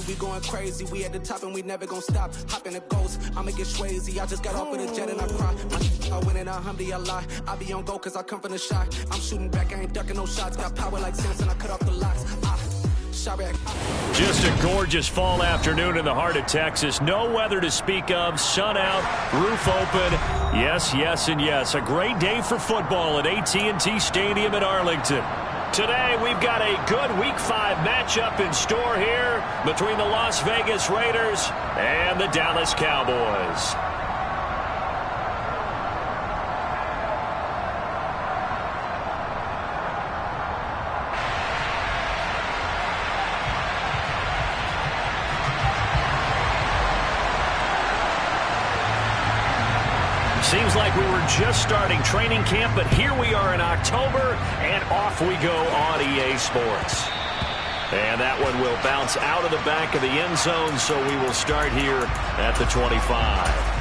We going crazy, we at the top and we never gonna stop. Hop in a ghost, I'ma get Swayze. I just got off with a jet and I cry. I win it, alhamdulillah. I be on go cause I come from the shot. I'm shooting back, I ain't ducking no shots. Got power like Samson, I cut off the locks. Just a gorgeous fall afternoon in the heart of Texas. No weather to speak of, sun out, roof open. Yes, yes, and yes. A great day for football at AT&T Stadium in Arlington. Today, we've got a good Week 5 matchup in store here between the Las Vegas Raiders and the Dallas Cowboys. Seems like we were just starting training camp, but here we are in October, and off we go on EA Sports. And that one will bounce out of the back of the end zone, so we will start here at the 25.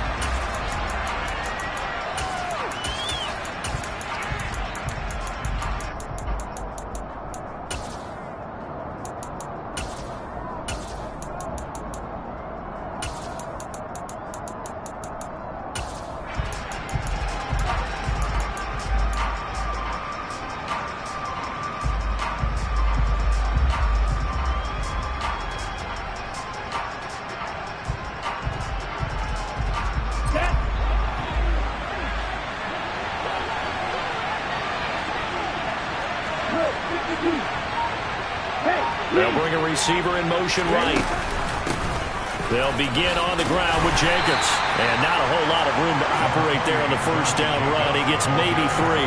They'll bring a receiver in motion right. They'll begin on the ground with Jacobs. And not a whole lot of room to operate there on the first down run. He gets maybe 3.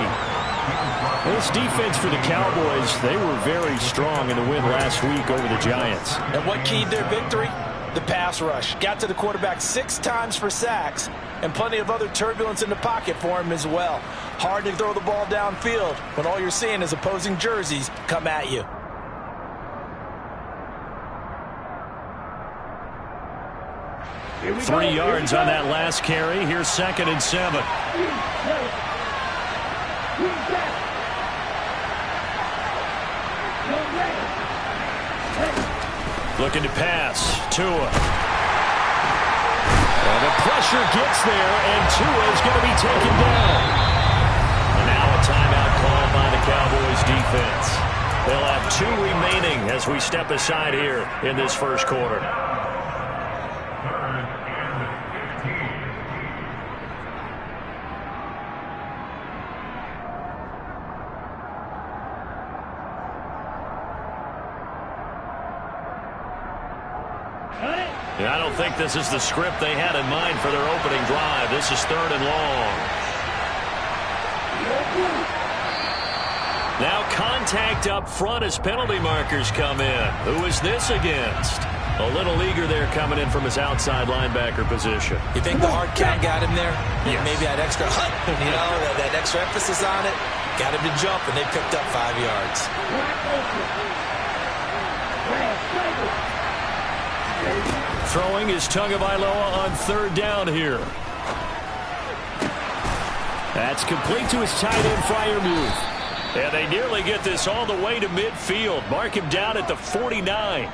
This defense for the Cowboys, they were very strong in the win last week over the Giants. And what keyed their victory? The pass rush. Got to the quarterback 6 times for sacks, and plenty of other turbulence in the pocket for him as well. Hard to throw the ball downfield when all you're seeing is opposing jerseys come at you. 3 yards on that last carry. Here's 2nd and 7. Looking to pass. Tua. And the pressure gets there, and Tua is going to be taken down. And now a timeout called by the Cowboys defense. They'll have 2 remaining as we step aside here in this first quarter. I don't think this is the script they had in mind for their opening drive. This is 3rd and long. Now contact up front as penalty markers come in. Who is this against? A little eager there coming in from his outside linebacker position. You think the hard count got him there? Yes. Maybe that extra that extra emphasis on it. Got him to jump, and they picked up 5 yards. Throwing is Tagovailoa on 3rd down here. That's complete to his tight end, Freiermuth. And they nearly get this all the way to midfield. Mark him down at the 49.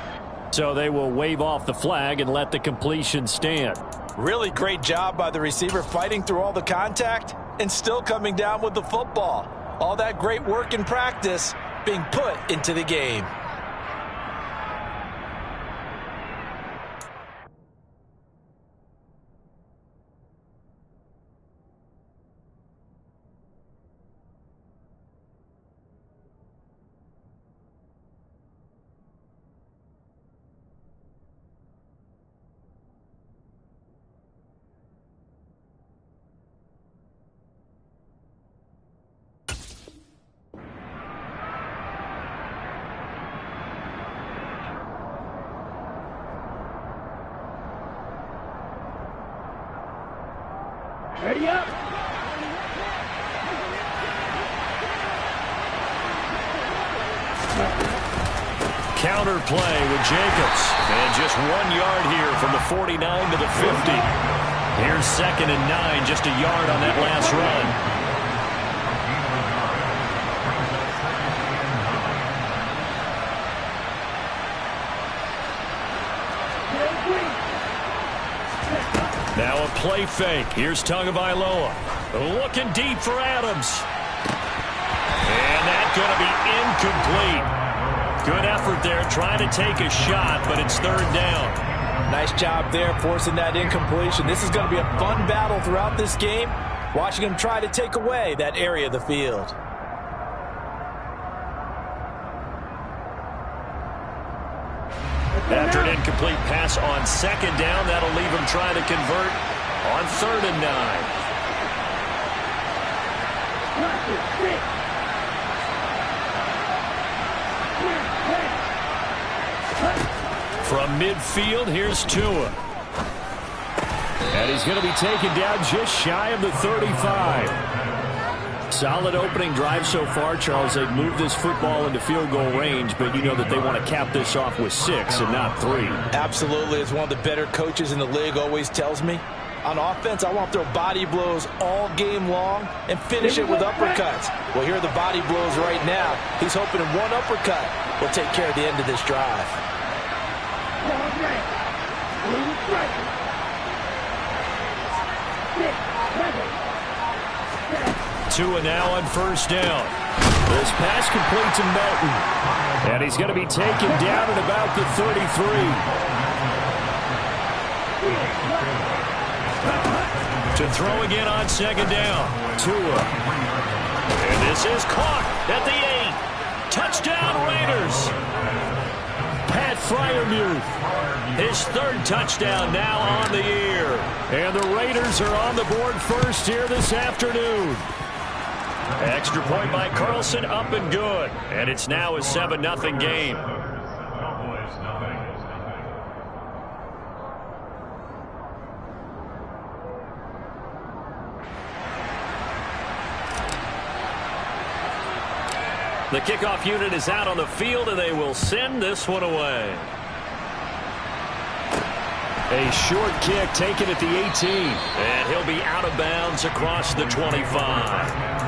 So they will wave off the flag and let the completion stand. Really great job by the receiver fighting through all the contact and still coming down with the football. All that great work in practice being put into the game. Ready up. Counter play with Jacobs. And just 1 yard here from the 49 to the 50. Here's 2nd and 9, just a yard on that last run. Now a play fake. Here's Tagovailoa. Looking deep for Adams. And that's going to be incomplete. Good effort there trying to take a shot, but it's 3rd down. Nice job there forcing that incompletion. This is going to be a fun battle throughout this game. Watching him try to take away that area of the field. After an incomplete pass on 2nd down, that'll leave him trying to convert on 3rd and 9. From midfield, here's Tua. And he's going to be taken down just shy of the 35. Solid opening drive so far, Charles. They've moved this football into field goal range, but you know that they want to cap this off with 6 and not 3. Absolutely. As one of the better coaches in the league always tells me, on offense, I want to throw body blows all game long and finish it with uppercuts. Well, here are the body blows right now. He's hoping in one uppercut will take care of the end of this drive. Tua now on 1st down. This pass complete to Melton. And he's going to be taken down at about the 33. To throw again on 2nd down. Tua. And this is caught at the 8. Touchdown Raiders. Pat Freiermuth. His 3rd touchdown now on the year. And the Raiders are on the board first here this afternoon. Extra point by Carlson, up and good. And it's now a 7-0 game. The kickoff unit is out on the field, and they will send this one away. A short kick taken at the 18. And he'll be out of bounds across the 25.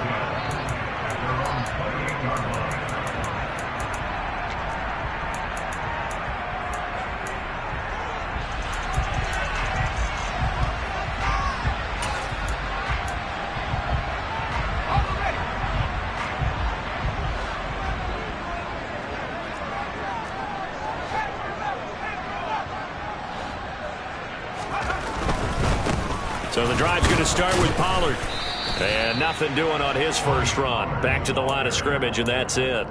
So the drive's going to start with Pollard. And nothing doing on his first run. Back to the line of scrimmage, and that's it.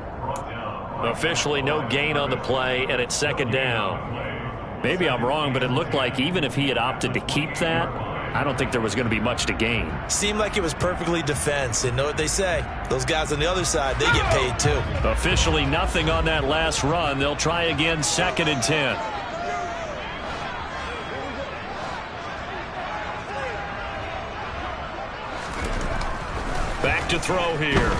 Officially no gain on the play, and it's 2nd down. Maybe I'm wrong, but it looked like even if he had opted to keep that, I don't think there was going to be much to gain. Seemed like it was perfectly defense. And know what they say? Those guys on the other side, they get paid too. Officially nothing on that last run. They'll try again 2nd and 10. Back to throw here.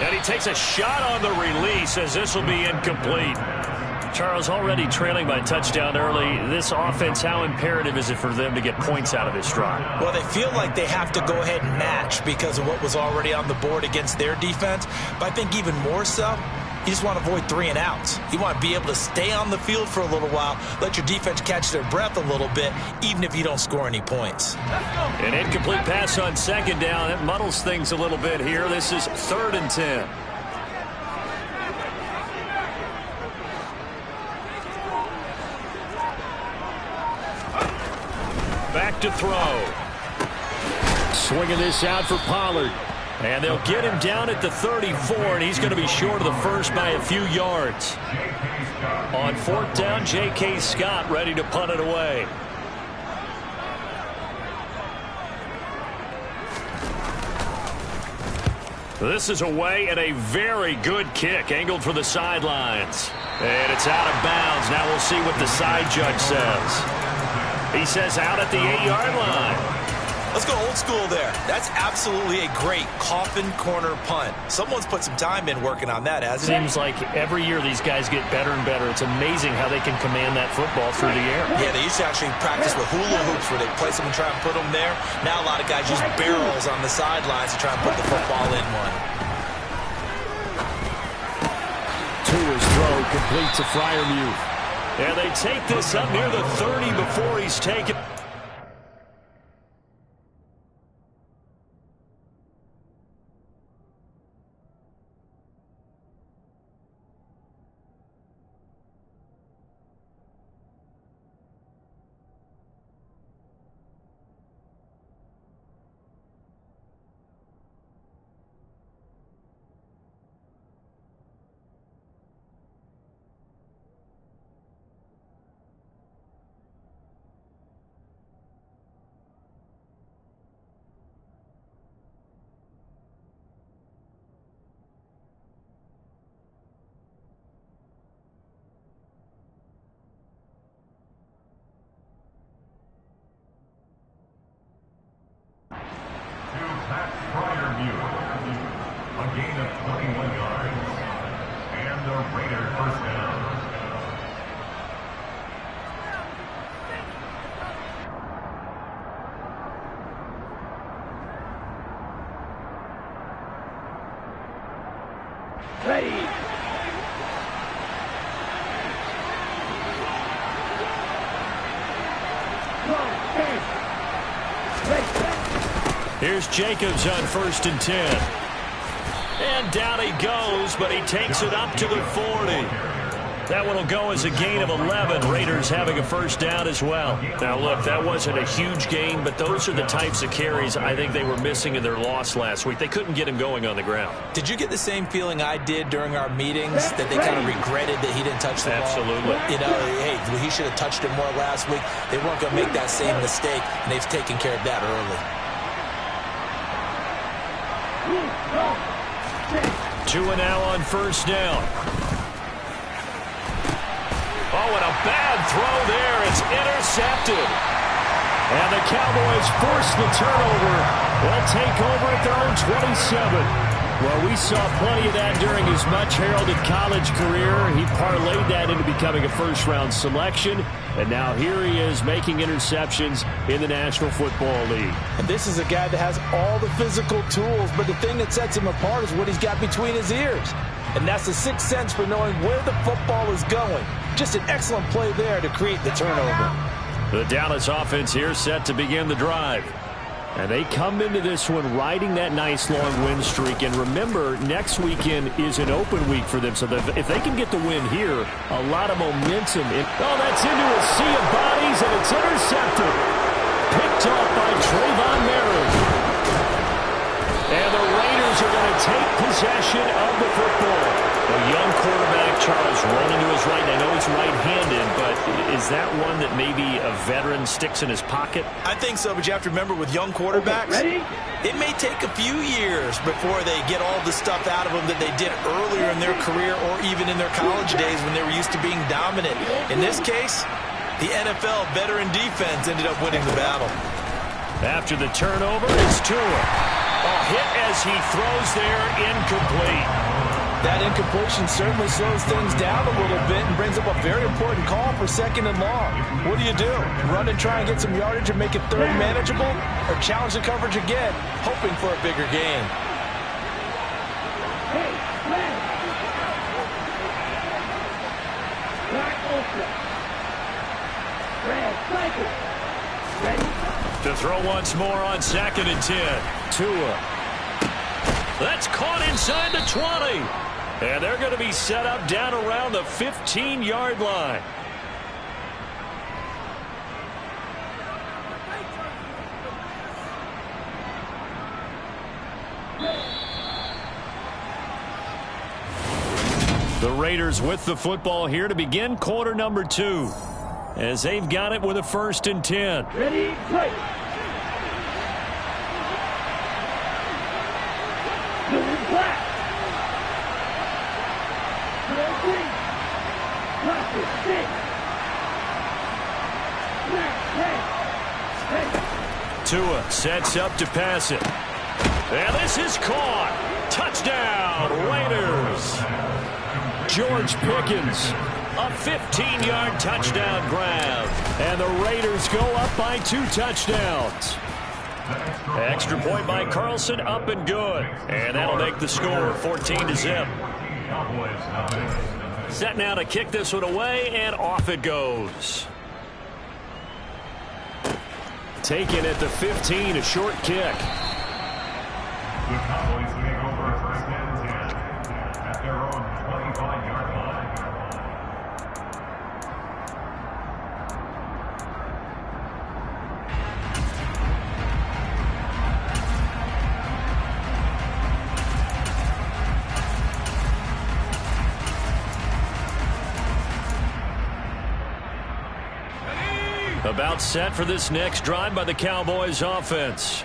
And he takes a shot on the release as this will be incomplete. Charles, already trailing by touchdown early. This offense, how imperative is it for them to get points out of this drive? Well, they feel like they have to go ahead and match because of what was already on the board against their defense. But I think even more so, you just want to avoid 3 and outs. You want to be able to stay on the field for a little while, let your defense catch their breath a little bit, even if you don't score any points. An incomplete pass on 2nd down. It muddles things a little bit here. This is 3rd and 10. Back to throw. Swinging this out for Pollard. And they'll get him down at the 34, and he's going to be short of the first by a few yards. On 4th down, J.K. Scott ready to punt it away. This is away, and a very good kick angled for the sidelines. And it's out of bounds. Now we'll see what the side judge says. He says out at the 8-yard line. Let's go old school there. That's absolutely a great coffin corner punt. Someone's put some time in working on that, hasn't it? Seems like every year these guys get better and better. It's amazing how they can command that football through the air. Yeah, they used to actually practice with hula hoops where they place them and try and put them there. Now a lot of guys use barrels on the sidelines to try and put the football in one. Tua's throw complete to Freiermuth. And they take this up near the 30 before he's taken. A gain of 21 yards. And the Raider first down. Ready. Here's Jacobs on 1st and 10. And down he goes, but he takes it up to the 40. That one will go as a gain of 11. Raiders having a first down as well. Now, look, that wasn't a huge gain, but those are the types of carries I think they were missing in their loss last week. They couldn't get him going on the ground. Did you get the same feeling I did during our meetings, that they kind of regretted that he didn't touch the ball? Absolutely. You know, hey, he should have touched it more last week. They weren't going to make that same mistake, and they've taken care of that early. Tua now on 1st down. Oh, and a bad throw there. It's intercepted. And the Cowboys force the turnover. They'll take over at their own 27. Well, we saw plenty of that during his much-heralded college career. He parlayed that into becoming a first-round selection. And now here he is making interceptions in the National Football League. And this is a guy that has all the physical tools, but the thing that sets him apart is what he's got between his ears. And that's the sixth sense for knowing where the football is going. Just an excellent play there to create the turnover. The Dallas offense here set to begin the drive. And they come into this one riding that nice long win streak. And remember, next weekend is an open week for them. So if they can get the win here, a lot of momentum. Oh, that's into a sea of bodies, and it's intercepted. Picked off by Trayvon Merritt. And the Raiders are going to take possession of the football. A young quarterback, Charles, rolling to his right. I know he's right-handed, but is that one that maybe a veteran sticks in his pocket? I think so, but you have to remember with young quarterbacks, it may take a few years before they get all the stuff out of them that they did earlier in their career or even in their college days when they were used to being dominant. In this case, the NFL veteran defense ended up winning the battle. After the turnover, it's Tua. A hit as he throws there, incomplete. That incompletion certainly slows things down a little bit and brings up a very important call for 2nd and long. What do? Run and try and get some yardage and make it third manageable? Or challenge the coverage again, hoping for a bigger gain? To throw once more on 2nd and 10. Tua. That's caught inside the 20. And they're going to be set up down around the 15-yard line. The Raiders with the football here to begin quarter number 2. As they've got it with a 1st and 10. Ready, play. Tua sets up to pass it. And this is caught. Touchdown, Raiders. George Pickens, a 15-yard touchdown grab. And the Raiders go up by 2 touchdowns. Extra point by Carlson, up and good. And that'll make the score 14-0. Set now to kick this one away, and off it goes. Taken at the 15, a short kick. The Cowboys take over first and 10 at their own 25-yard line. About set for this next drive by the Cowboys offense.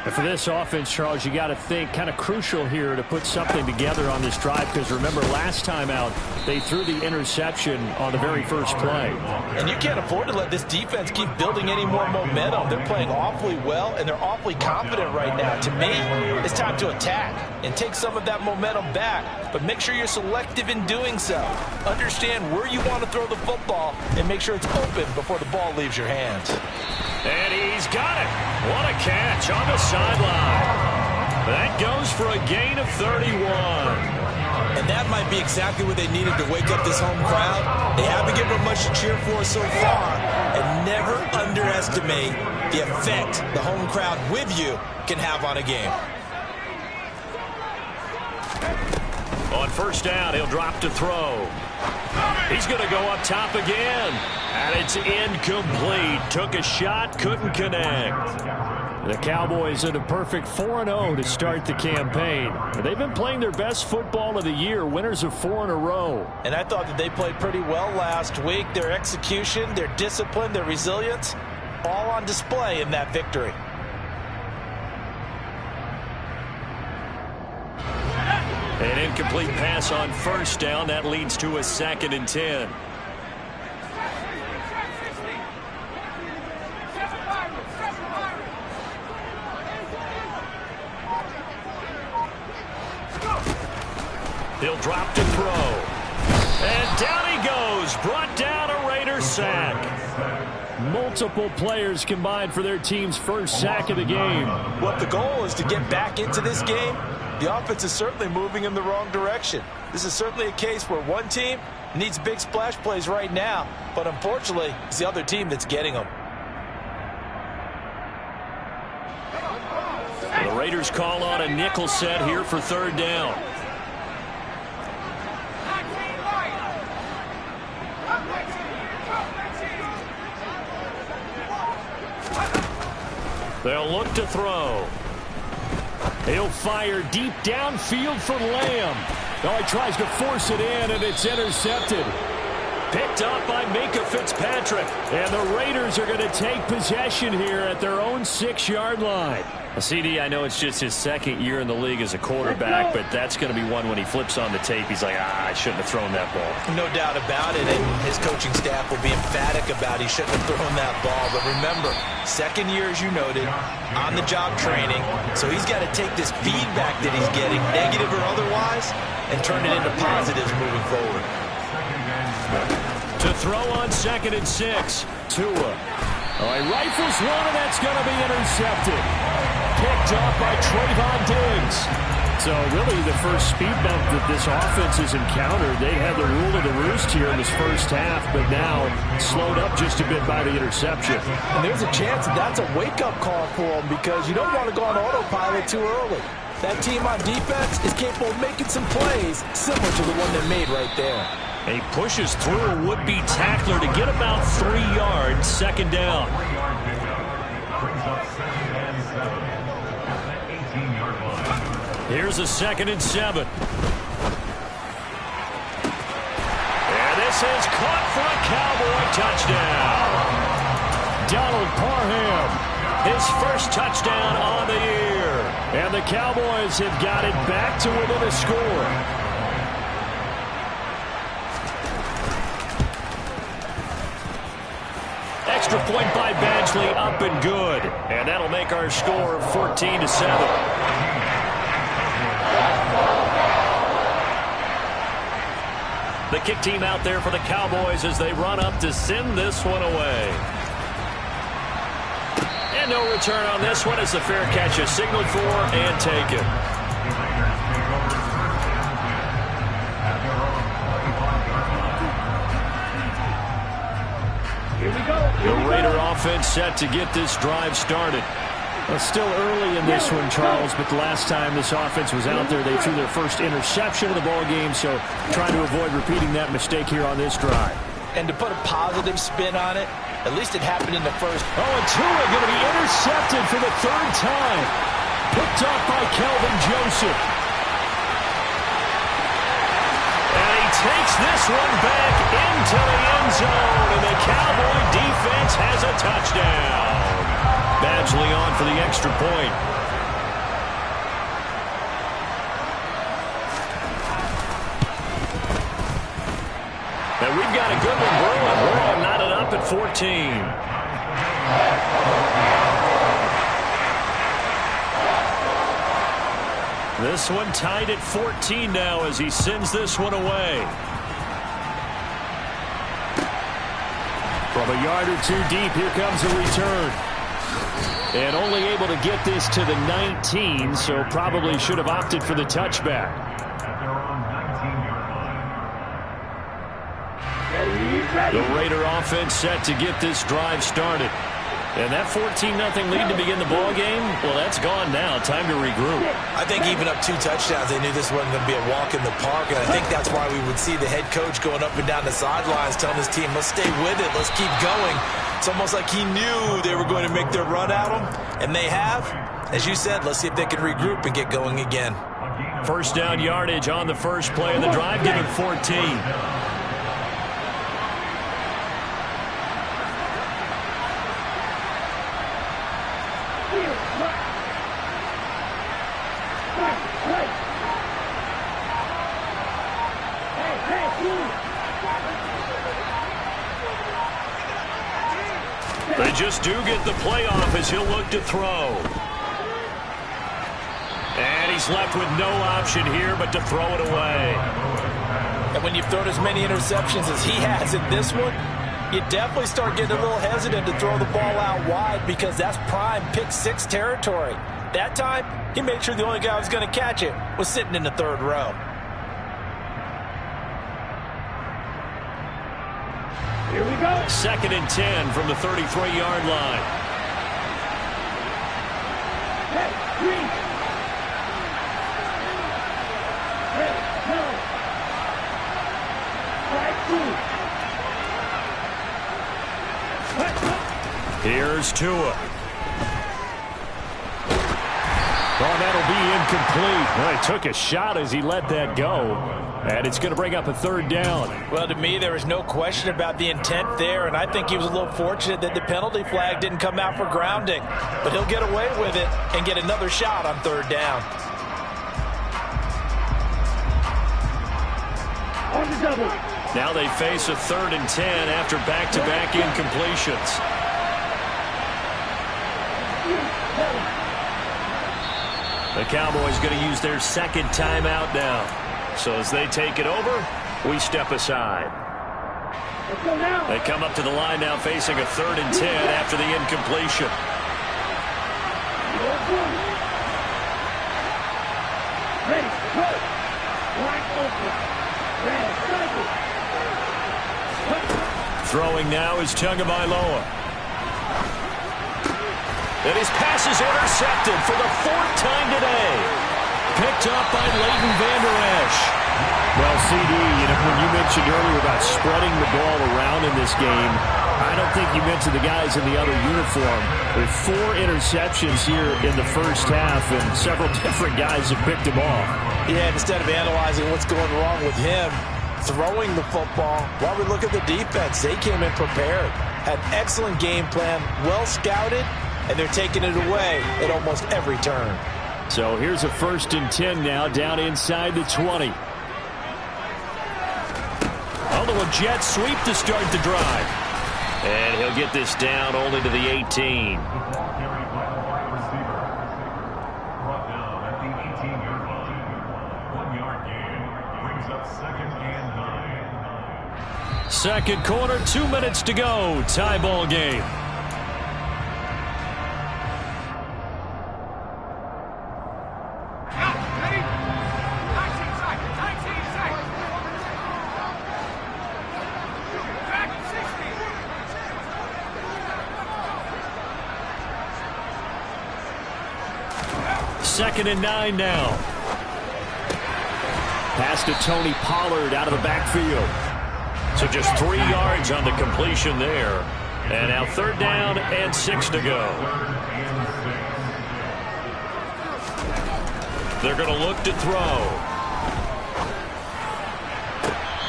And for this offense, Charles, you got to think kind of crucial here to put something together on this drive, because remember last time out they threw the interception on the very first play. And you can't afford to let this defense keep building any more momentum. They're playing awfully well, and they're awfully confident right now. To me, it's time to attack and take some of that momentum back, but make sure you're selective in doing so. Understand where you want to throw the football and make sure it's open before the ball leaves your hands. And he's got it. What a catch on the sideline. That goes for a gain of 31. And that might be exactly what they needed to wake up this home crowd. They haven't given them much to cheer for so far. And never underestimate the effect the home crowd with you can have on a game. On first down, he'll drop to throw. He's going to go up top again. And it's incomplete. Took a shot, couldn't connect. The Cowboys in a perfect 4-0 to start the campaign. They've been playing their best football of the year, winners of 4 in a row. And I thought that they played pretty well last week. Their execution, their discipline, their resilience, all on display in that victory. An incomplete pass on first down. That leads to a 2nd and 10. He'll drop to throw. And down he goes. Brought down, a Raider sack. Multiple players combined for their team's first sack of the game. What the goal is to get back into this game. The offense is certainly moving in the wrong direction. This is certainly a case where one team needs big splash plays right now, but unfortunately, it's the other team that's getting them. The Raiders call on a nickel set here for 3rd down. They'll look to throw. He'll fire deep downfield for Lamb. Oh, he tries to force it in, and it's intercepted. Picked up by Minkah Fitzpatrick. And the Raiders are going to take possession here at their own 6-yard line. CD, I know it's just his 2nd year in the league as a quarterback, but that's going to be one when he flips on the tape. He's like, I shouldn't have thrown that ball. No doubt about it, and his coaching staff will be emphatic about he shouldn't have thrown that ball. But remember, 2nd year, as you noted, on-the-job training, so he's got to take this feedback that he's getting, negative or otherwise, and turn it into positives moving forward. To throw on 2nd and 6, Tua. Oh, he rifles one, and that's going to be intercepted. Picked up by Trayvon Diggs. So really the first speed bump that this offense has encountered. They had the rule of the roost here in this first half, but now slowed up just a bit by the interception. And there's a chance that that's a wake-up call for them, because you don't want to go on autopilot too early. That team on defense is capable of making some plays similar to the one they made right there. And he pushes through a would-be tackler to get about 3 yards, 2nd down. Here's a 2nd and 7. And this is caught for a Cowboy touchdown. Donald Parham, his first touchdown on the year. And the Cowboys have got it back to within a score. extra point by Badgley, up and good. And that'll make our score 14-7. The kick team out there for the Cowboys as they run up to send this one away. And no return on this one as the fair catch is signaled for and taken. The Raider offense set to get this drive started. Well, still early in this one, Charles, but the last time this offense was out there, they threw their first interception of the ball game, so trying to avoid repeating that mistake here on this drive. And to put a positive spin on it, at least it happened in the first. Oh, and Tua going to be intercepted for the third time. Picked off by Kelvin Joseph. And he takes this one back into the end zone, and the Cowboy defense has a touchdown. Badgley on for the extra point. And we've got a good one brewing. We're all knotted up at 14. This one tied at 14 now as he sends this one away. From a yard or two deep, here comes a return. And only able to get this to the 19, so probably should have opted for the touchback. The Raider offense set to get this drive started. And that 14-0 lead to begin the ball game, well, that's gone now. Time to regroup. I think even up 2 touchdowns, they knew this wasn't going to be a walk in the park, and I think that's why we would see the head coach going up and down the sidelines telling his team, let's stay with it, let's keep going. It's almost like he knew they were going to make their run at him, and they have. As you said, let's see if they can regroup and get going again. First down yardage on the first play of the drive, given 14. They just do get the play off as he'll look to throw. And he's left with no option here but to throw it away. And when you've thrown as many interceptions as he has in this one, you definitely start getting a little hesitant to throw the ball out wide because that's prime pick 6 territory. That time, he made sure the only guy who was going to catch it was sitting in the third row. Here we go. 2nd and 10 from the 33-yard line. Here's Tua. Oh, that'll be incomplete. Well, he took a shot as he let that go. And it's going to bring up a 3rd down. Well, to me, there was no question about the intent there, and I think he was a little fortunate that the penalty flag didn't come out for grounding. But he'll get away with it and get another shot on 3rd down. On the double. Now they face a 3rd and 10 after back-to-back incompletions. The Cowboys going to use their 2nd timeout now. So as they take it over, we step aside. They come up to the line now facing a 3rd and 10 after the incompletion. Ready, go. Wide open. Throwing now is Tagovailoa. And his pass is intercepted for the 4th time today. Picked up by Leighton Vander Esch. Well, CD, when you mentioned earlier about spreading the ball around in this game, I don't think you mentioned the guys in the other uniform. With 4 interceptions here in the first half, and several different guys have picked them off. Yeah, instead of analyzing what's going wrong with him, throwing the football, while we look at the defense, they came in prepared. Had excellent game plan, well scouted, and they're taking it away at almost every turn. So here's a 1st and 10 now, down inside the 20. Although a jet sweep to start the drive. And he'll get this down only to the 18. Carried by the wide receiver. Brought down at the 18-yard line. 1 yard gain. Brings up 2nd and 9. Second quarter, 2 minutes to go. Tie ball game. Second and 9 now. Pass to Tony Pollard out of the backfield. So just 3 yards on the completion there. And now 3rd down and 6 to go. They're going to look to throw.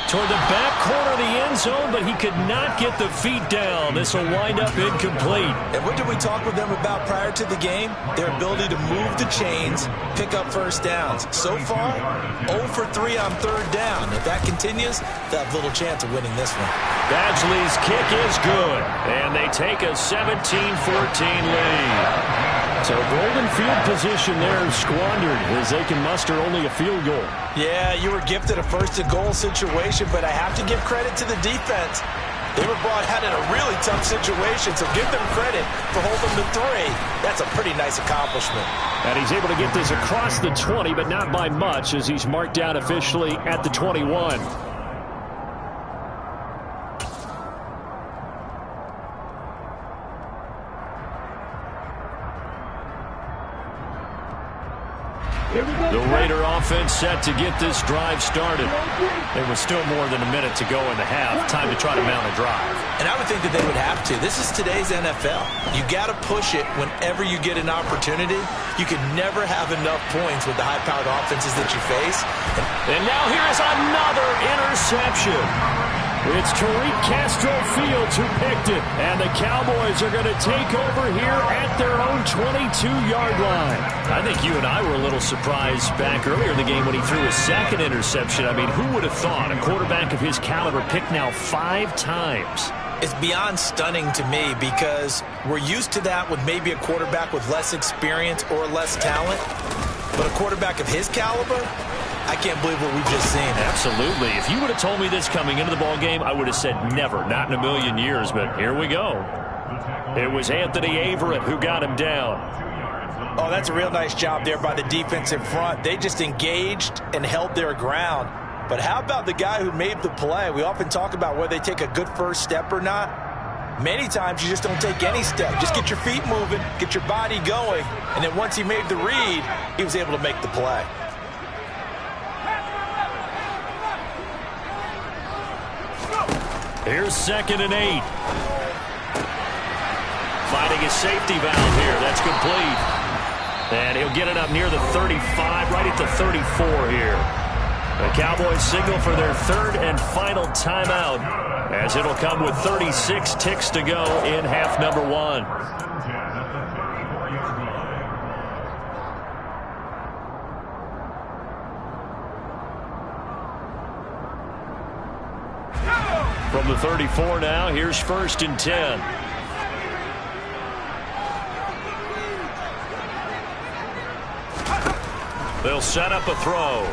Toward the back corner of the end zone, but he could not get the feet down. This will wind up incomplete. And what did we talk with them about prior to the game? Their ability to move the chains, pick up first downs. So far, 0 for 3 on 3rd down. If that continues, they'll have little chance of winning this one. Badgley's kick is good, and they take a 17-14 lead. So golden field position there squandered as they can muster only a field goal. Yeah, you were gifted a 1st-and-goal situation, but I have to give credit to the defense. They were brought out in a really tough situation, so give them credit for holding the 3. That's a pretty nice accomplishment. And he's able to get this across the 20, but not by much as he's marked down officially at the 21. The Raider offense set to get this drive started. There was still more than a minute to go in the half. Time to try to mount a drive. And I would think that they would have to. This is today's NFL. You got to push it whenever you get an opportunity. You can never have enough points with the high-powered offenses that you face. And now here is another interception. It's Tariq Castro Fields who picked it. And the Cowboys are going to take over here at their own 22-yard line. I think you and I were a little surprised back earlier in the game when he threw his 2nd interception. I mean, who would have thought a quarterback of his caliber picked now 5 times? It's beyond stunning to me because we're used to that with maybe a quarterback with less experience or less talent. But a quarterback of his caliber, I can't believe what we've just seen. Absolutely. If you would have told me this coming into the ball game, I would have said never, not in a million years. But here we go. It was Anthony Averett who got him down. Oh, that's a real nice job there by the defensive front. They just engaged and held their ground. But how about the guy who made the play? We often talk about whether they take a good first step or not. Many times you just don't take any step. Just get your feet moving, get your body going. And then once he made the read, he was able to make the play. Here's 2nd and 8. Finding his safety valve here. That's complete. And he'll get it up near the 35, right at the 34 here. The Cowboys signal for their 3rd and final timeout as it'll come with 36 ticks to go in half number 1. From the 34 now, here's 1st and 10. They'll set up a throw.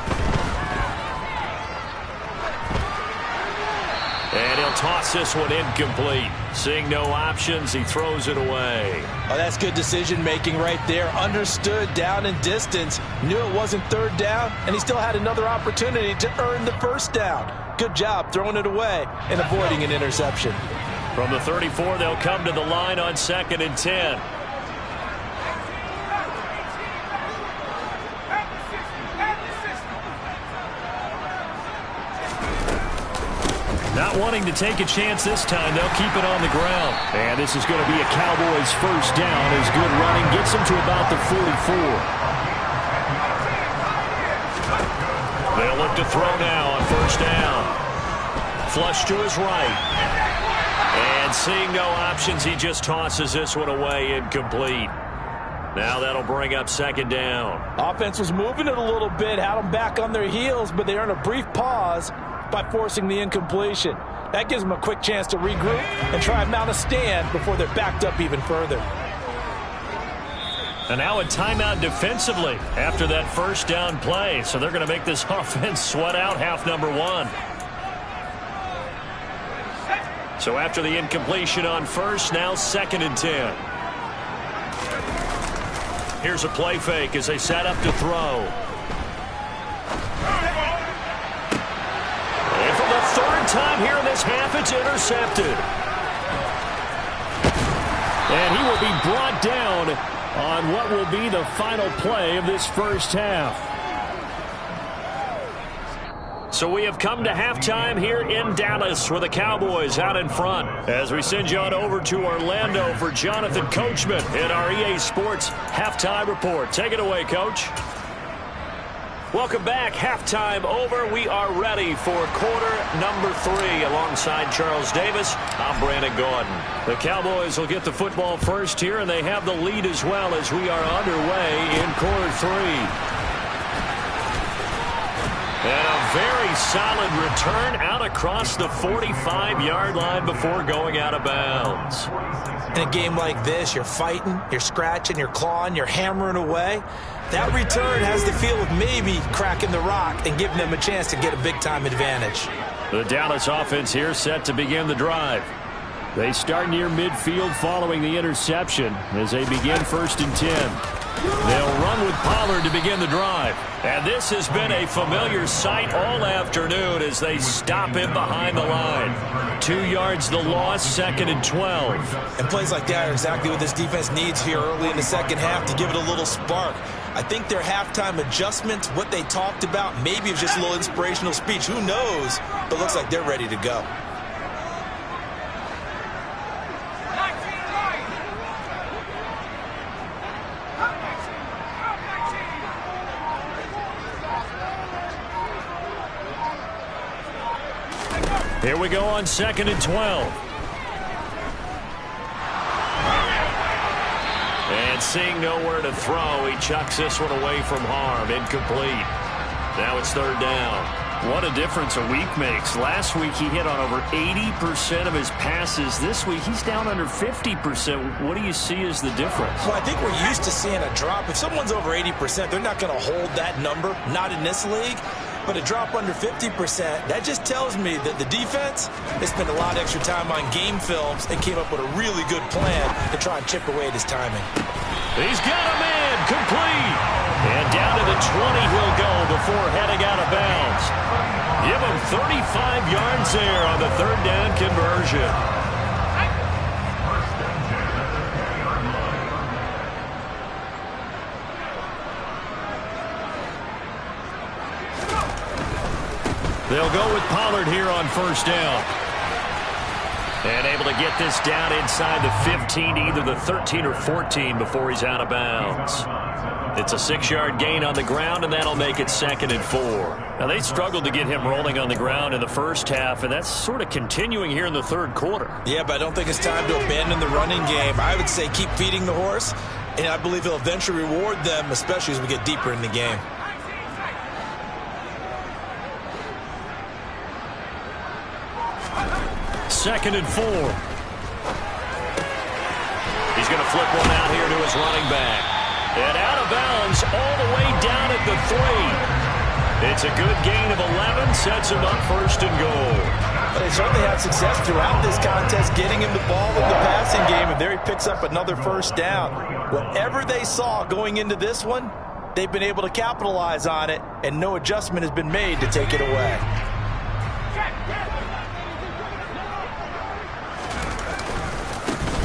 And he'll toss this one incomplete. Seeing no options, he throws it away. Oh, that's good decision-making right there. Understood down and distance. Knew it wasn't 3rd down, and he still had another opportunity to earn the 1st down. Good job throwing it away and avoiding an interception. From the 34, they'll come to the line on 2nd and 10. Not wanting to take a chance this time, they'll keep it on the ground. And this is going to be a Cowboys 1st down as good running gets them to about the 44. They'll look to throw now on 1st down. Flush to his right. And seeing no options, he just tosses this one away incomplete. Now that'll bring up 2nd down. Offense was moving it a little bit, had them back on their heels, but they earned a brief pause by forcing the incompletion. That gives them a quick chance to regroup and try and mount a stand before they're backed up even further. And now a timeout defensively after that first down play. So they're going to make this offense sweat out half number one. So after the incompletion on first, now 2nd and 10. Here's a play fake as they set up to throw. And for the 3rd time here in this half, it's intercepted. And he will be brought down on what will be the final play of this first half. So we have come to halftime here in Dallas with the Cowboys out in front as we send you on over to Orlando for Jonathan Coachman in our EA Sports Halftime Report. Take it away, Coach. Welcome back. Halftime over. We are ready for quarter number 3 alongside Charles Davis. I'm Brandon Gordon. The Cowboys will get the football first here, and they have the lead as well as we are underway in quarter 3. And a very solid return out across the 45-yard line before going out of bounds. In a game like this, you're fighting, you're scratching, you're clawing, you're hammering away. That return has the feel of maybe cracking the rock and giving them a chance to get a big-time advantage. The Dallas offense here set to begin the drive. They start near midfield following the interception as they begin 1st and 10. They'll run with Pollard to begin the drive. And this has been a familiar sight all afternoon as they stop him behind the line. 2 yards the loss, 2nd and 12. And plays like that are exactly what this defense needs here early in the second half to give it a little spark. I think their halftime adjustments, what they talked about, maybe it's just a little inspirational speech. Who knows? But looks like they're ready to go. Here we go on 2nd and 12. And seeing nowhere to throw, he chucks this one away from harm. Incomplete. Now it's 3rd down. What a difference a week makes. Last week he hit on over 80% of his passes. This week he's down under 50%. What do you see as the difference? Well, I think we're used to seeing a drop. If someone's over 80%, they're not going to hold that number. Not in this league. But a drop under 50%, that just tells me that the defense has spent a lot of extra time on game films and came up with a really good plan to try and chip away at his timing. He's got a man, complete. And down to the 20 he'll go before heading out of bounds. Give him 35 yards there on the 3rd down conversion. They'll go with Pollard here on 1st down. And able to get this down inside the 15 to either the 13 or 14 before he's out of bounds. It's a 6-yard gain on the ground, and that'll make it 2nd and 4. Now, they struggled to get him rolling on the ground in the first half, and that's sort of continuing here in the 3rd quarter. Yeah, but I don't think it's time to abandon the running game. I would say keep feeding the horse, and I believe he'll eventually reward them, especially as we get deeper in the game. Second and 4. He's going to flip one out here to his running back. And out of bounds all the way down at the 3. It's a good gain of 11. Sets him up 1st and goal. They certainly had success throughout this contest getting him the ball in the passing game. And there he picks up another 1st down. Whatever they saw going into this one, they've been able to capitalize on it. And no adjustment has been made to take it away.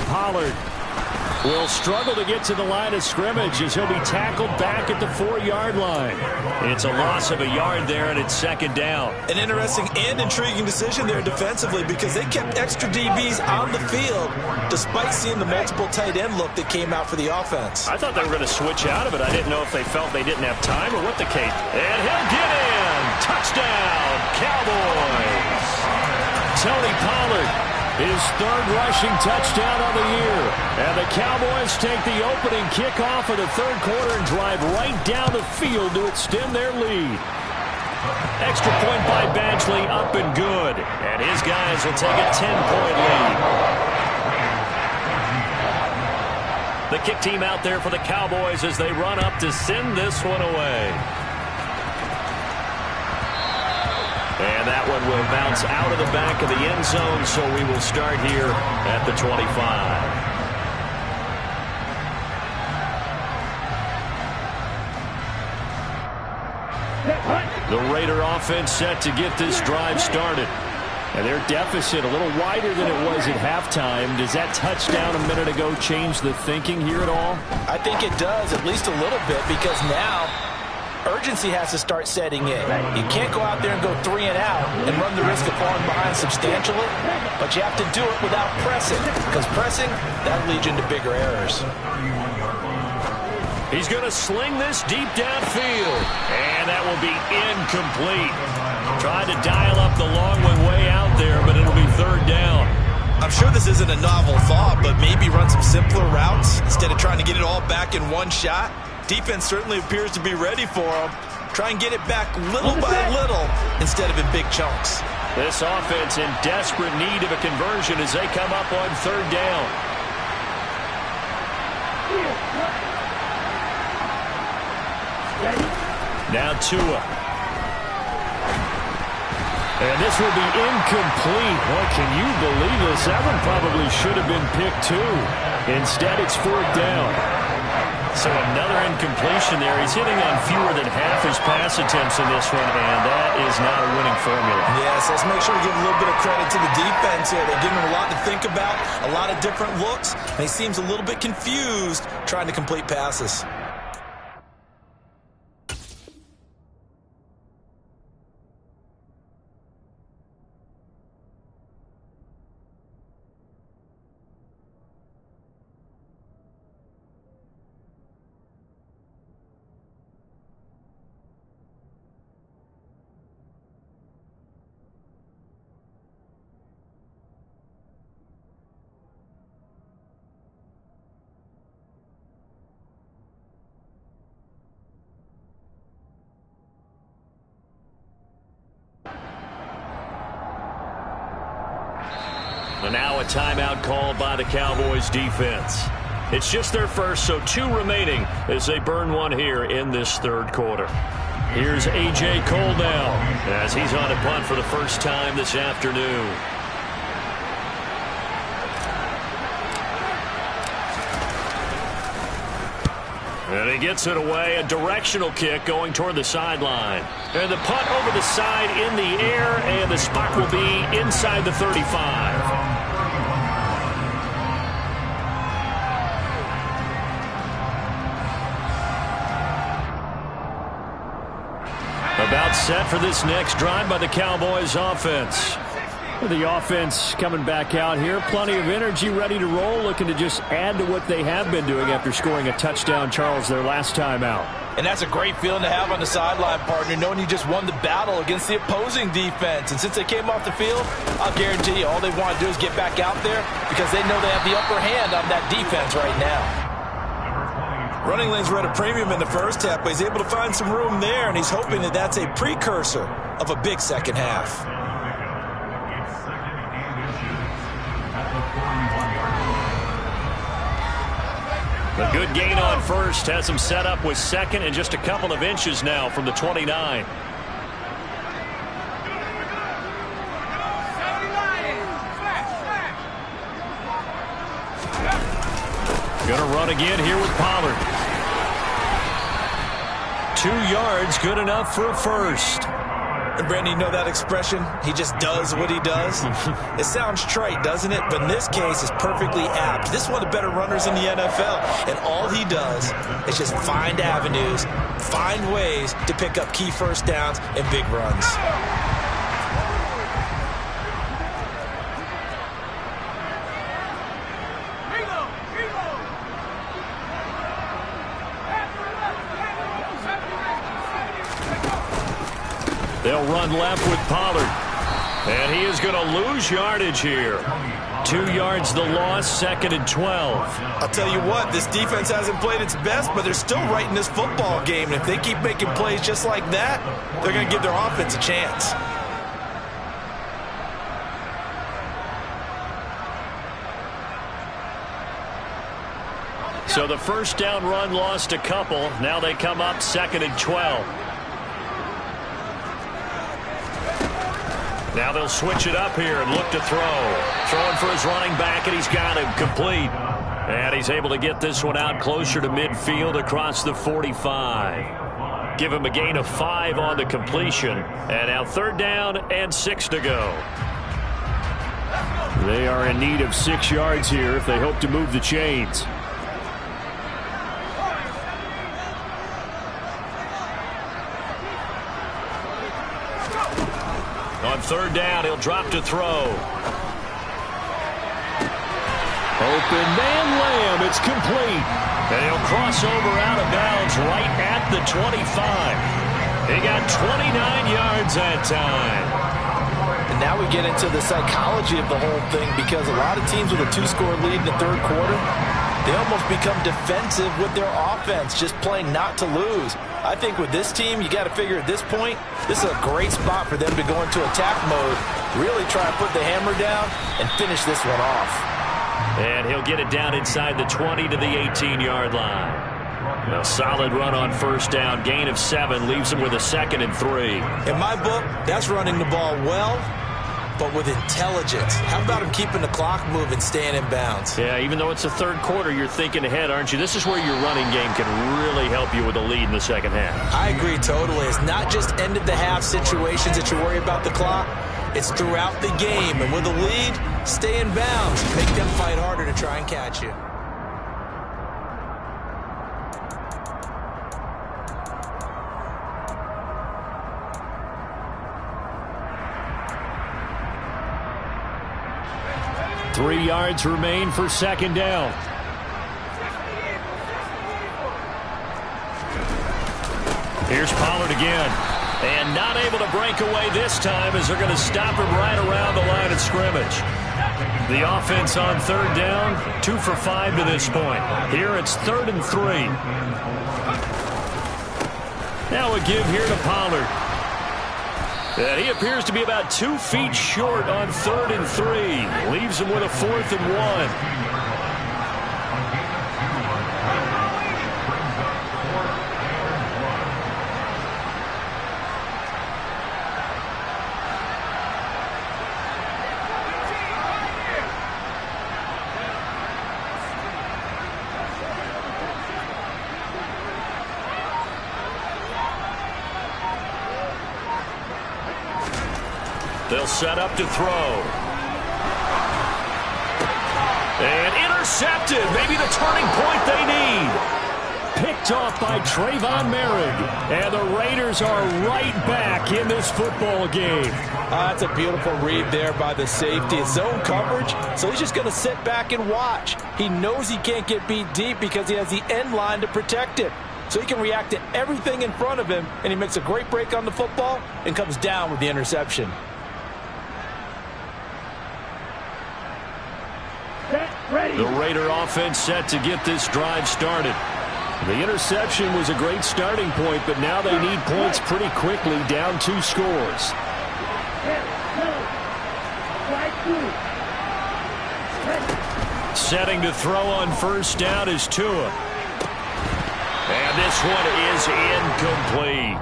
Pollard will struggle to get to the line of scrimmage as he'll be tackled back at the 4-yard line. It's a loss of a yard there, and it's 2nd down. An interesting and intriguing decision there defensively because they kept extra DBs on the field despite seeing the multiple tight end look that came out for the offense. I thought they were going to switch out of it. I didn't know if they felt they didn't have time or what the case. And he'll get in. Touchdown, Cowboys. Tony Pollard. His 3rd rushing touchdown of the year. And the Cowboys take the opening kickoff of the 3rd quarter and drive right down the field to extend their lead. Extra point by Badgley, up and good. And his guys will take a 10-point lead. The kick team out there for the Cowboys as they run up to send this one away. And that one will bounce out of the back of the end zone, so we will start here at the 25. The Raider offense set to get this drive started. And their deficit a little wider than it was at halftime. Does that touchdown a minute ago change the thinking here at all? I think it does, at least a little bit, because now urgency has to start setting in. You can't go out there and go 3 and out and run the risk of falling behind substantially, but you have to do it without pressing, because pressing, that leads you into bigger errors. He's going to sling this deep downfield, and that will be incomplete. Tried to dial up the long one way out there, but it'll be third down. I'm sure this isn't a novel thought, but maybe run some simpler routes instead of trying to get it all back in one shot. Defense certainly appears to be ready for him. Try and get it back little by little instead of in big chunks. This offense in desperate need of a conversion as they come up on third down. Now Tua. And this will be incomplete. Boy, can you believe this? That one probably should have been picked too. Instead, it's fourth down. So another incompletion there. He's hitting on fewer than half his pass attempts in this one, and that is not a winning formula. Yes, let's make sure to give a little bit of credit to the defense here. They're giving him a lot to think about, a lot of different looks, and he seems a little bit confused trying to complete passes. And now a timeout called by the Cowboys defense. It's just their first, so 2 remaining as they burn one here in this third quarter. Here's A.J. Cole now as he's on a punt for the first time this afternoon. And he gets it away, a directional kick going toward the sideline. And the punt over the side in the air, and the spot will be inside the 35. About set for this next drive by the Cowboys offense. The offense coming back out here. Plenty of energy, ready to roll, looking to just add to what they have been doing after scoring a touchdown, Charles, their last time out. And that's a great feeling to have on the sideline, partner, knowing you just won the battle against the opposing defense. And since they came off the field, I'll guarantee you all they want to do is get back out there because they know they have the upper hand on that defense right now. Running lanes were at a premium in the first half, but he's able to find some room there, and he's hoping that that's a precursor of a big second half. A good gain on first has him set up with second and just a couple of inches now from the 29. Going to run again here with Pollard. 2 yards, good enough for a first. And Brandon, you know that expression? He just does what he does. It sounds trite, doesn't it? But in this case, it's perfectly apt. This is one of the better runners in the NFL. And all he does is just find avenues, find ways to pick up key first downs and big runs. They'll run left with Pollard. And he is going to lose yardage here. 2 yards the loss, 2nd and 12. I'll tell you what, this defense hasn't played its best, but they're still right in this football game. And if they keep making plays just like that, they're going to give their offense a chance. So the first down run lost a couple. Now they come up 2nd and 12. Now they'll switch it up here and look to throw. Throwing for his running back, and he's got him complete. And he's able to get this one out closer to midfield across the 45. Give him a gain of 5 on the completion. And now 3rd down and 6 to go. They are in need of 6 yards here if they hope to move the chains. On 3rd down, he'll drop to throw. Open man Lamb, it's complete. And he'll cross over out of bounds right at the 25. He got 29 yards that time. And now we get into the psychology of the whole thing, because a lot of teams with a 2-score lead in the 3rd quarter, they almost become defensive with their offense, just playing not to lose. I think with this team, you got to figure at this point, this is a great spot for them to go into attack mode, really try to put the hammer down and finish this one off. And he'll get it down inside the 20 to the 18-yard line. A solid run on 1st down, gain of 7, leaves him with a 2nd and 3. In my book, that's running the ball well, but with intelligence. How about him keeping the clock moving, staying in bounds? Yeah, even though it's the 3rd quarter, you're thinking ahead, aren't you? This is where your running game can really help you with a lead in the 2nd half. I agree totally. It's not just end-of-the-half situations that you worry about the clock. It's throughout the game. And with a lead, stay in bounds. Make them fight harder to try and catch you. Three yards remain for 2nd down. Here's Pollard again. And not able to break away this time, as they're going to stop him right around the line of scrimmage. The offense on 3rd down, 2 for 5 to this point. Here it's 3rd and 3. Now a give here to Pollard. And he appears to be about 2 feet short on 3rd and 3. Leaves him with a 4th and 1. They'll set up to throw. And intercepted. Maybe the turning point they need. Picked off by Trayvon Merrick. And the Raiders are right back in this football game. That's a beautiful read there by the safety. It's zone coverage, so he's just going to sit back and watch. He knows he can't get beat deep because he has the end line to protect it. So he can react to everything in front of him, and he makes a great break on the football and comes down with the interception. The Raider offense set to get this drive started. The interception was a great starting point, but now they need points pretty quickly, down 2 scores. Setting to throw on 1st down is Tua. And this one is incomplete.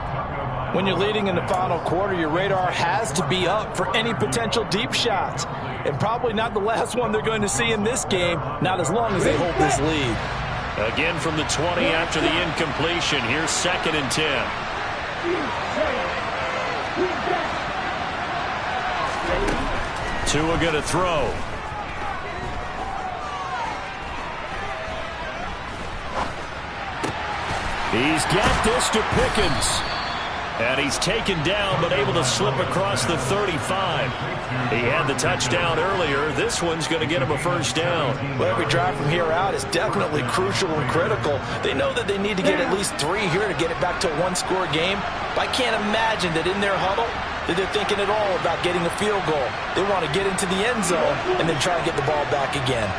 When you're leading in the final quarter, your radar has to be up for any potential deep shots. And probably not the last one they're going to see in this game, not as long as they hold this lead. Again from the 20 after the incompletion. Here's 2nd and 10. Tua going to throw. He's got this to Pickens. And he's taken down, but able to slip across the 35. He had the touchdown earlier. This one's going to get him a 1st down. Well, every drive from here out is definitely crucial and critical. They know that they need to get at least 3 here to get it back to a 1-score game. But I can't imagine that in their huddle, that they're thinking at all about getting a field goal. They want to get into the end zone and then try to get the ball back again.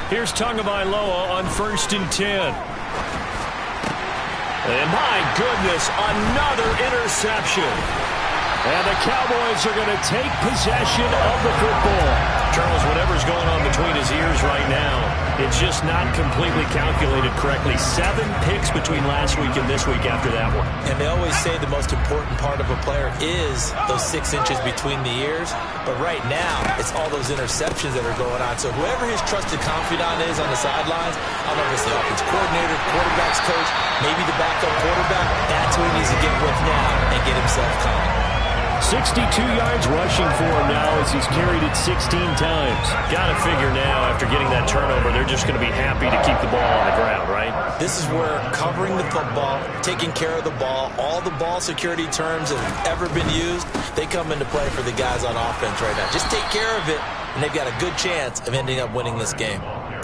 Here's Tagovailoa on 1st and 10. And my goodness, another interception. And the Cowboys are going to take possession of the football. Charles, whatever's going on between his ears right now, it's just not completely calculated correctly. 7 picks between last week and this week after that one. And they always say the most important part of a player is those 6 inches between the ears. But right now, it's all those interceptions that are going on. So whoever his trusted confidant is on the sidelines, I don't know if it's the offense coordinator, quarterback's coach, maybe the backup quarterback, that's who he needs to get with now and get himself calm. 62 yards rushing for him now as he's carried it 16 times. Got to figure now, after getting that turnover, they're just going to be happy to keep the ball on the ground, right? This is where covering the football, taking care of the ball, all the ball security terms that have ever been used, they come into play for the guys on offense right now. Just take care of it, and they've got a good chance of ending up winning this game.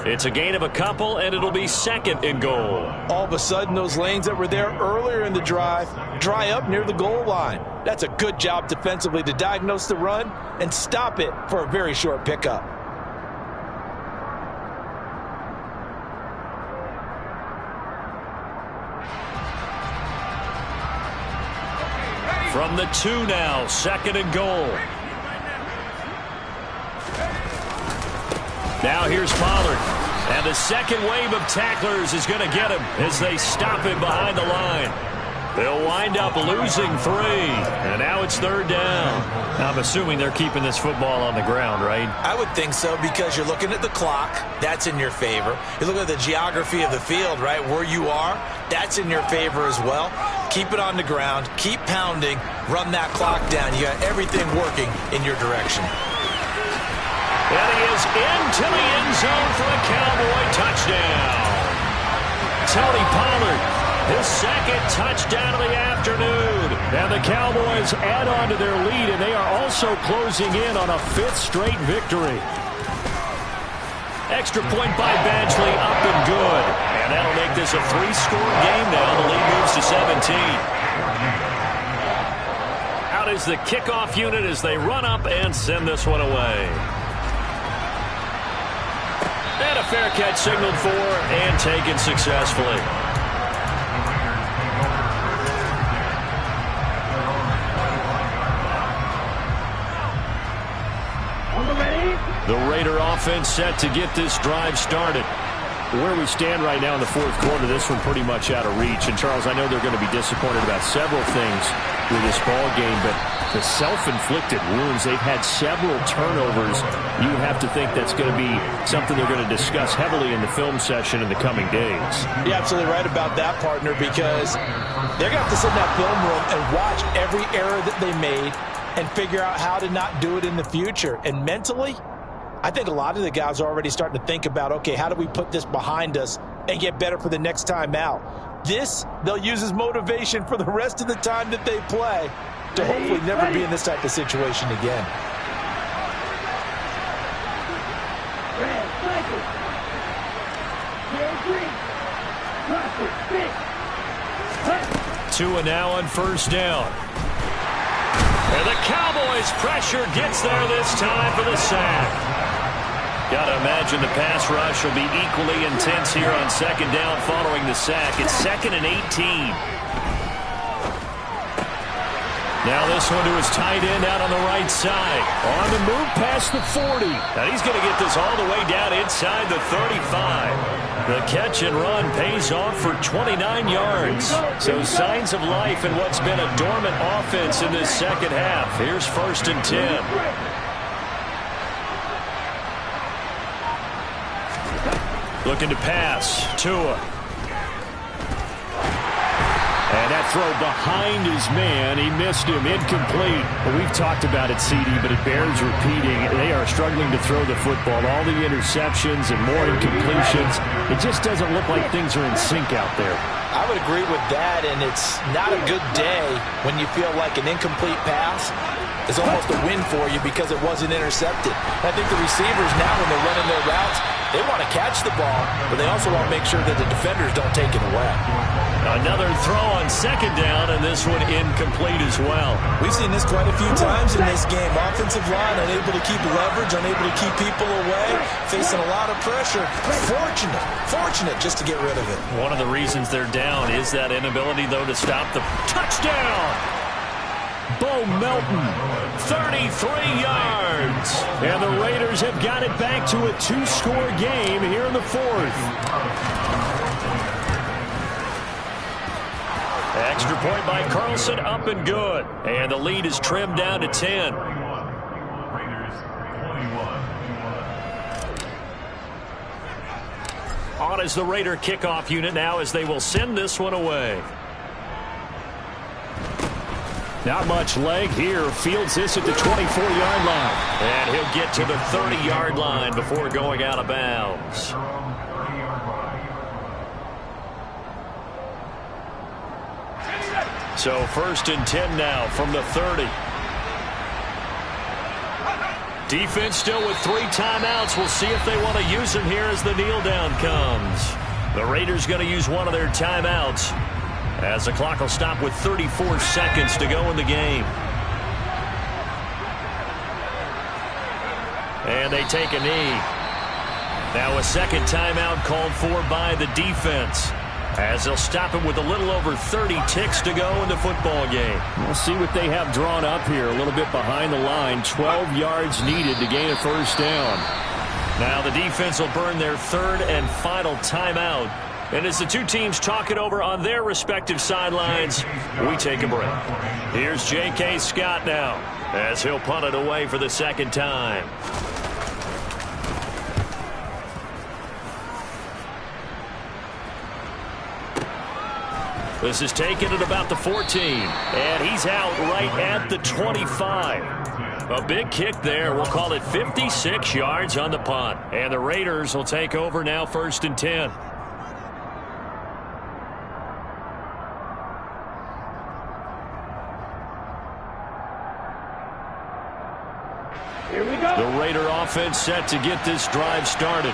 It's a gain of a couple, and it'll be 2nd and goal. All of a sudden, those lanes that were there earlier in the drive dry up near the goal line. That's a good job defensively to diagnose the run and stop it for a very short pickup. From the 2 now, 2nd and goal. Now here's Pollard. And the second wave of tacklers is going to get him as they stop him behind the line. They'll wind up losing 3. And now it's 3rd down. I'm assuming they're keeping this football on the ground, right? I would think so, because you're looking at the clock. That's in your favor. You're looking at the geography of the field, right? Where you are, that's in your favor as well. Keep it on the ground. Keep pounding. Run that clock down. You got everything working in your direction. And he is into the end zone for a Cowboy touchdown. Tony Pollard, his 2nd touchdown of the afternoon. And the Cowboys add on to their lead, and they are also closing in on a 5th straight victory. Extra point by Badgley, up and good. And that'll make this a 3-score game now. The lead moves to 17. Out is the kickoff unit as they run up and send this one away. And a fair catch signaled for and taken successfully. The Raider offense set to get this drive started. Where we stand right now in the 4th quarter, this one pretty much out of reach. And, Charles, I know they're going to be disappointed about several things with this ball game, but the self-inflicted wounds, they've had several turnovers. You have to think that's going to be something they're going to discuss heavily in the film session in the coming days. You're absolutely right about that, partner, because they're going to have to sit in that film room and watch every error that they made and figure out how to not do it in the future. And mentally, I think a lot of the guys are already starting to think about, okay, how do we put this behind us and get better for the next time out? This, they'll use as motivation for the rest of the time that they play to hopefully never be in this type of situation again. Tua now on 1st down. And the Cowboys' pressure gets there this time for the sack. Got to imagine the pass rush will be equally intense here on 2nd down following the sack. It's 2nd and 18. Now this one to his tight end out on the right side. On the move past the 40. Now he's going to get this all the way down inside the 35. The catch and run pays off for 29 yards. So signs of life in what's been a dormant offense in this 2nd half. Here's 1st and 10. Looking to pass. Tua. And that throw behind his man. He missed him. Incomplete. Well, we've talked about it, CD, but it bears repeating. They are struggling to throw the football. All the interceptions and more incompletions. It just doesn't look like things are in sync out there. I would agree with that, and it's not a good day when you feel like an incomplete pass is almost a win for you because it wasn't intercepted. I think the receivers now, when they're running their routes, they want to catch the ball, but they also want to make sure that the defenders don't take it away. Another throw on second down, and this one incomplete as well. We've seen this quite a few times in this game. Offensive line unable to keep leverage, unable to keep people away, facing a lot of pressure. Fortunate just to get rid of it. One of the reasons they're down is that inability, though, to stop the touchdown. Bo Melton, 33 yards. And the Raiders have got it back to a two-score game here in the fourth. Extra point by Carlson, up and good. And the lead is trimmed down to 10. Raiders 21. On is the Raider kickoff unit now as they will send this one away. Not much leg here. Fields this at the 24-yard line. And he'll get to the 30-yard line before going out of bounds. So 1st and 10 now from the 30. Defense still with 3 timeouts. We'll see if they want to use them here as the kneel down comes. The Raiders going to use one of their timeouts as the clock will stop with 34 seconds to go in the game. And they take a knee. Now a second timeout called for by the defense, as they'll stop him with a little over 30 ticks to go in the football game. We'll see what they have drawn up here. A little bit behind the line. 12 yards needed to gain a first down. Now the defense will burn their third and final timeout. And as the two teams talk it over on their respective sidelines, we take a break. Here's J.K. Scott now as he'll punt it away for the second time. This is taken at about the 14. And he's out right at the 25. A big kick there. We'll call it 56 yards on the punt. And the Raiders will take over now 1st and 10. Here we go. The Raider offense set to get this drive started.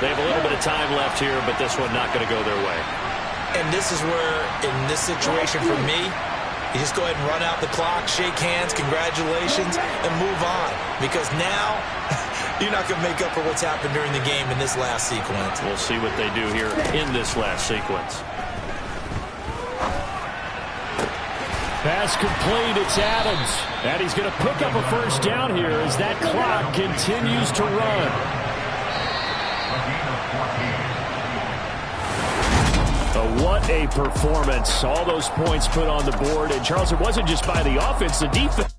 They have a little bit of time left here, but this one not going to go their way. And this is where, in this situation for me, you just go ahead and run out the clock, shake hands, congratulations, and move on. Because now, you're not going to make up for what's happened during the game in this last sequence. We'll see what they do here in this last sequence. Pass complete, it's Adams. And he's going to pick up a first down here as that clock continues to run. What a performance. All those points put on the board. And, Charles, it wasn't just by the offense, the defense.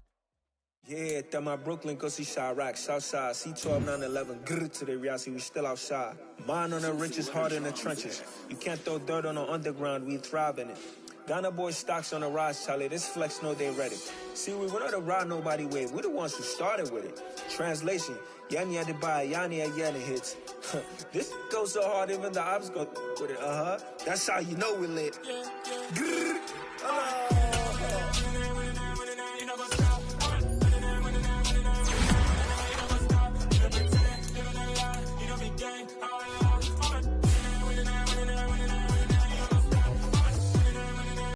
Yeah, that my Brooklyn, go see Chirac, Southside, C12, 911, grrr to the reality, we still outside. Mine on the riches, hard in the trenches. You can't throw dirt on the underground, we thrive in it. Ghana boys stocks on the rise, Charlie, this flex know they ready. See, we were not to ride nobody wave, we're the ones who started with it. Translation, Yanni had to buy, Yanni had Yanni hits. This goes so hard, even the ops go with it, That's how you know we lit. Grrr.